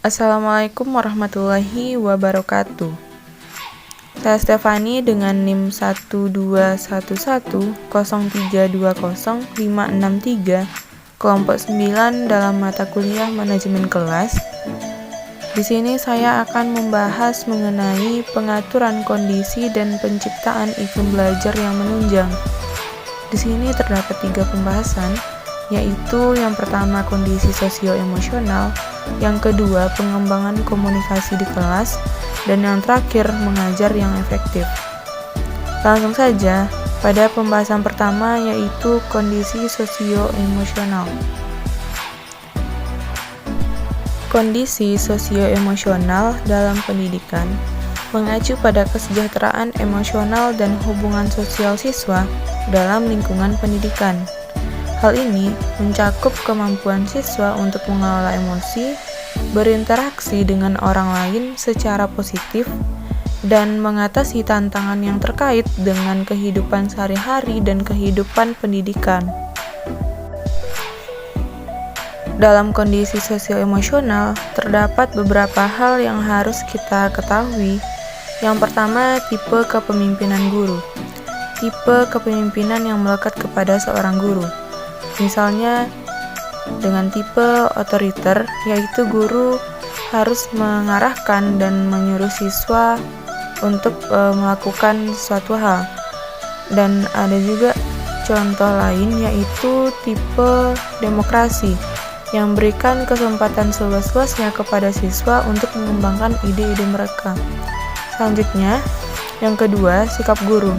Assalamualaikum warahmatullahi wabarakatuh. Saya Stefani dengan NIM 12110320563, kelompok 9 dalam mata kuliah manajemen kelas. Di sini saya akan membahas mengenai pengaturan kondisi dan penciptaan iklim belajar yang menunjang. Di sini terdapat 3 pembahasan, yaitu yang pertama kondisi sosio-emosional, yang kedua pengembangan komunikasi di kelas, dan yang terakhir mengajar yang efektif. Langsung saja pada pembahasan pertama, yaitu kondisi sosio-emosional. Kondisi sosio-emosional dalam pendidikan mengacu pada kesejahteraan emosional dan hubungan sosial siswa dalam lingkungan pendidikan. Hal ini mencakup kemampuan siswa untuk mengelola emosi, berinteraksi dengan orang lain secara positif, dan mengatasi tantangan yang terkait dengan kehidupan sehari-hari dan kehidupan pendidikan. Dalam kondisi sosio-emosional, terdapat beberapa hal yang harus kita ketahui. Yang pertama, tipe kepemimpinan guru. Tipe kepemimpinan yang melekat kepada seorang guru. Misalnya dengan tipe otoriter, yaitu guru harus mengarahkan dan menyuruh siswa untuk melakukan suatu hal. Dan ada juga contoh lain, yaitu tipe demokrasi, yang berikan kesempatan seluas-luasnya kepada siswa untuk mengembangkan ide-ide mereka. Selanjutnya, yang kedua, sikap guru.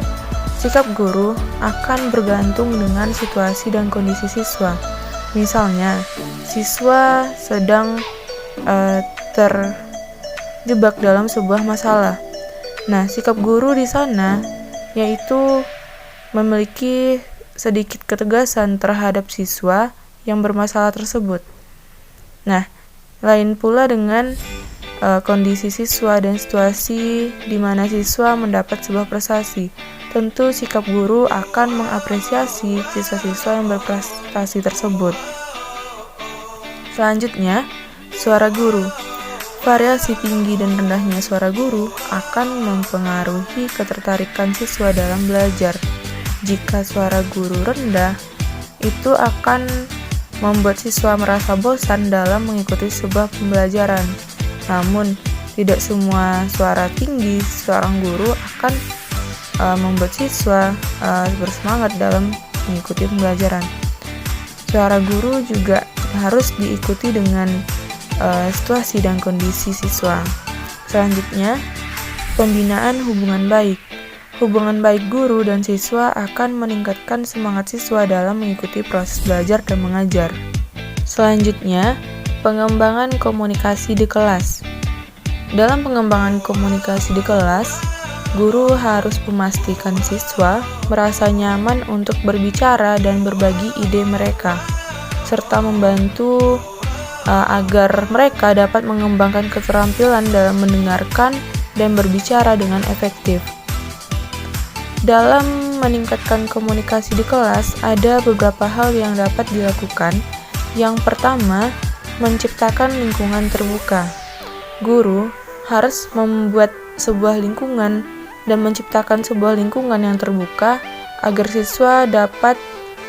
Sikap guru akan bergantung dengan situasi dan kondisi siswa. Misalnya, siswa sedang terjebak dalam sebuah masalah. Nah, sikap guru di sana yaitu memiliki sedikit ketegasan terhadap siswa yang bermasalah tersebut. Nah, lain pula dengan kondisi siswa dan situasi di mana siswa mendapat sebuah prestasi. Tentu sikap guru akan mengapresiasi siswa-siswa yang berprestasi tersebut. Selanjutnya, suara guru. Variasi tinggi dan rendahnya suara guru akan mempengaruhi ketertarikan siswa dalam belajar. Jika suara guru rendah, itu akan membuat siswa merasa bosan dalam mengikuti sebuah pembelajaran. Namun, tidak semua suara tinggi seorang guru akan membuat siswa bersemangat dalam mengikuti pembelajaran. Suara guru juga harus diikuti dengan situasi dan kondisi siswa. Selanjutnya, pembinaan hubungan baik. Hubungan baik guru dan siswa akan meningkatkan semangat siswa dalam mengikuti proses belajar dan mengajar. Selanjutnya, pengembangan komunikasi di kelas. Dalam pengembangan komunikasi di kelas, guru harus memastikan siswa merasa nyaman untuk berbicara dan berbagi ide mereka, serta membantu agar mereka dapat mengembangkan keterampilan dalam mendengarkan dan berbicara dengan efektif. Dalam meningkatkan komunikasi di kelas, ada beberapa hal yang dapat dilakukan. Yang pertama, menciptakan lingkungan terbuka. Guru harus membuat sebuah lingkungan dan menciptakan sebuah lingkungan yang terbuka agar siswa dapat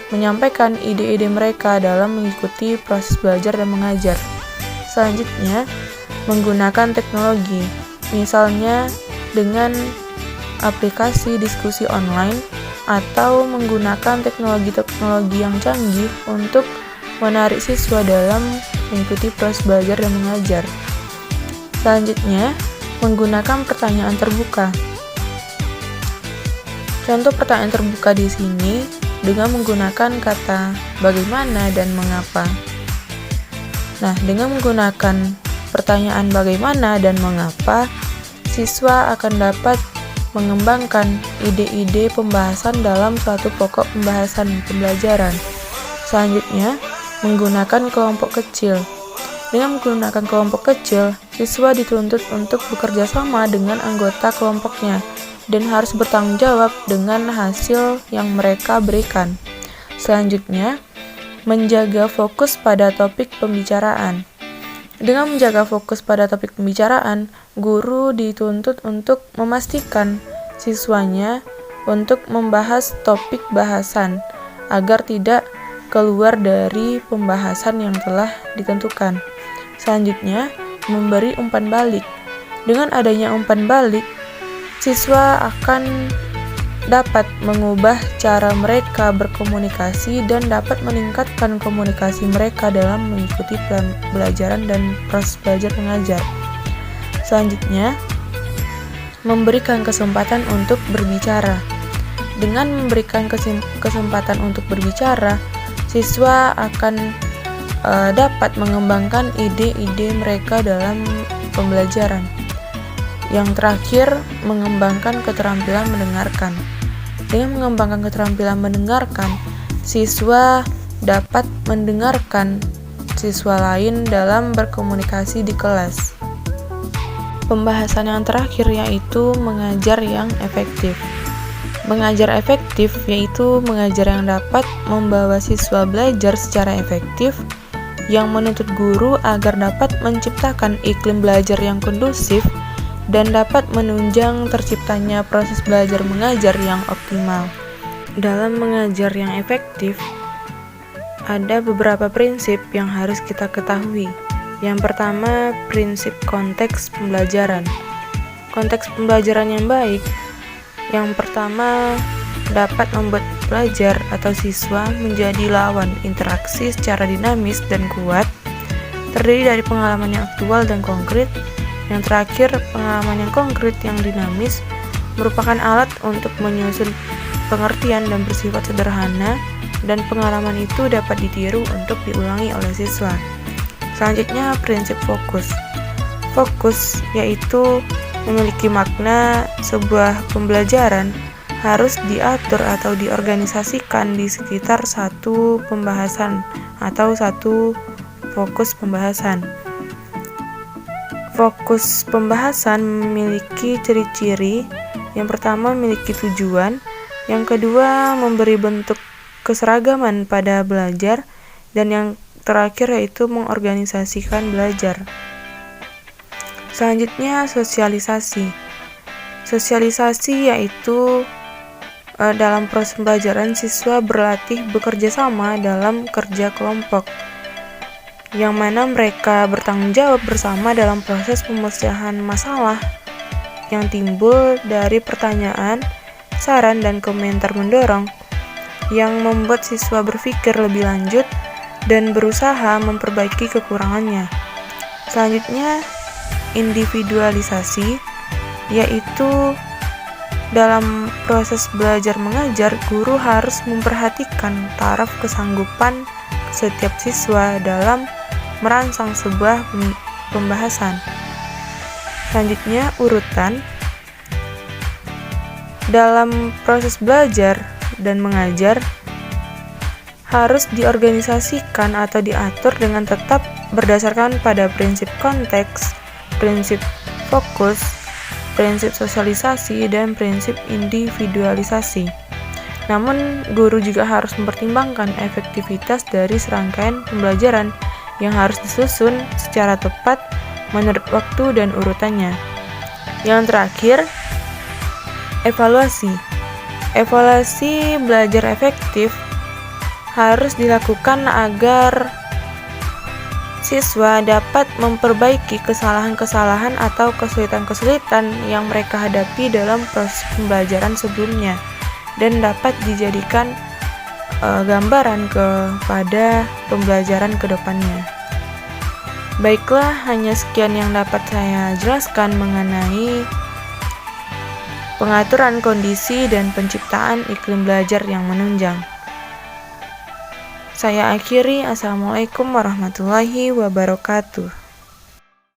menyampaikan ide-ide mereka dalam mengikuti proses belajar dan mengajar. Selanjutnya, menggunakan teknologi, misalnya dengan aplikasi diskusi online atau menggunakan teknologi-teknologi yang canggih untuk menarik siswa dalam mengikuti proses belajar dan mengajar. Selanjutnya, menggunakan pertanyaan terbuka. Contoh pertanyaan terbuka di sini dengan menggunakan kata bagaimana dan mengapa. Nah, dengan menggunakan pertanyaan bagaimana dan mengapa, siswa akan dapat mengembangkan ide-ide pembahasan dalam suatu pokok pembahasan pembelajaran. Selanjutnya, menggunakan kelompok kecil. Dengan menggunakan kelompok kecil, siswa dituntut untuk bekerja sama dengan anggota kelompoknya dan harus bertanggung jawab dengan hasil yang mereka berikan. Selanjutnya, menjaga fokus pada topik pembicaraan. Dengan menjaga fokus pada topik pembicaraan, guru dituntut untuk memastikan siswanya untuk membahas topik bahasan agar tidak keluar dari pembahasan yang telah ditentukan. Selanjutnya, memberi umpan balik. Dengan adanya umpan balik, siswa akan dapat mengubah cara mereka berkomunikasi dan dapat meningkatkan komunikasi mereka dalam mengikuti pembelajaran dan proses belajar mengajar. Selanjutnya, memberikan kesempatan untuk berbicara. Dengan memberikan kesempatan untuk berbicara, siswa akan dapat mengembangkan ide-ide mereka dalam pembelajaran. Yang terakhir, mengembangkan keterampilan mendengarkan. Dengan mengembangkan keterampilan mendengarkan, siswa dapat mendengarkan siswa lain dalam berkomunikasi di kelas. Pembahasan yang terakhir yaitu mengajar yang efektif. Mengajar efektif yaitu mengajar yang dapat membawa siswa belajar secara efektif, yang menuntut guru agar dapat menciptakan iklim belajar yang kondusif dan dapat menunjang terciptanya proses belajar mengajar yang optimal. Dalam mengajar yang efektif, ada beberapa prinsip yang harus kita ketahui. Yang pertama, prinsip konteks pembelajaran. Konteks pembelajaran yang baik, yang pertama, dapat membuat pelajar atau siswa menjadi lawan interaksi secara dinamis dan kuat, terdiri dari pengalaman yang aktual dan konkret. Yang terakhir, pengalaman yang konkret yang dinamis merupakan alat untuk menyusun pengertian dan bersifat sederhana, dan pengalaman itu dapat ditiru untuk diulangi oleh siswa. Selanjutnya, prinsip fokus. Fokus yaitu memiliki makna sebuah pembelajaran harus diatur atau diorganisasikan di sekitar satu pembahasan atau satu fokus pembahasan. Fokus pembahasan memiliki ciri-ciri. Yang pertama, memiliki tujuan. Yang kedua, memberi bentuk keseragaman pada belajar. Dan yang terakhir yaitu mengorganisasikan belajar. Selanjutnya, sosialisasi. Sosialisasi yaitu dalam proses pembelajaran siswa berlatih bekerja sama dalam kerja kelompok, yang mana mereka bertanggung jawab bersama dalam proses pemecahan masalah yang timbul dari pertanyaan, saran, dan komentar mendorong yang membuat siswa berpikir lebih lanjut dan berusaha memperbaiki kekurangannya. Selanjutnya, individualisasi, yaitu dalam proses belajar mengajar, guru harus memperhatikan taraf kesanggupan setiap siswa dalam merangsang sebuah pembahasan. Selanjutnya, urutan. Dalam proses belajar dan mengajar harus diorganisasikan atau diatur dengan tetap berdasarkan pada prinsip konteks, prinsip fokus, prinsip sosialisasi, dan prinsip individualisasi. Namun, guru juga harus mempertimbangkan efektivitas dari serangkaian pembelajaran yang harus disusun secara tepat menurut waktu dan urutannya. Yang terakhir, evaluasi. Evaluasi belajar efektif harus dilakukan agar siswa dapat memperbaiki kesalahan-kesalahan atau kesulitan-kesulitan yang mereka hadapi dalam proses pembelajaran sebelumnya dan dapat dijadikan gambaran kepada pembelajaran ke depannya. Baiklah, hanya sekian yang dapat saya jelaskan mengenai pengaturan kondisi dan penciptaan iklim belajar yang menunjang. Saya akhiri, Assalamualaikum warahmatullahi wabarakatuh.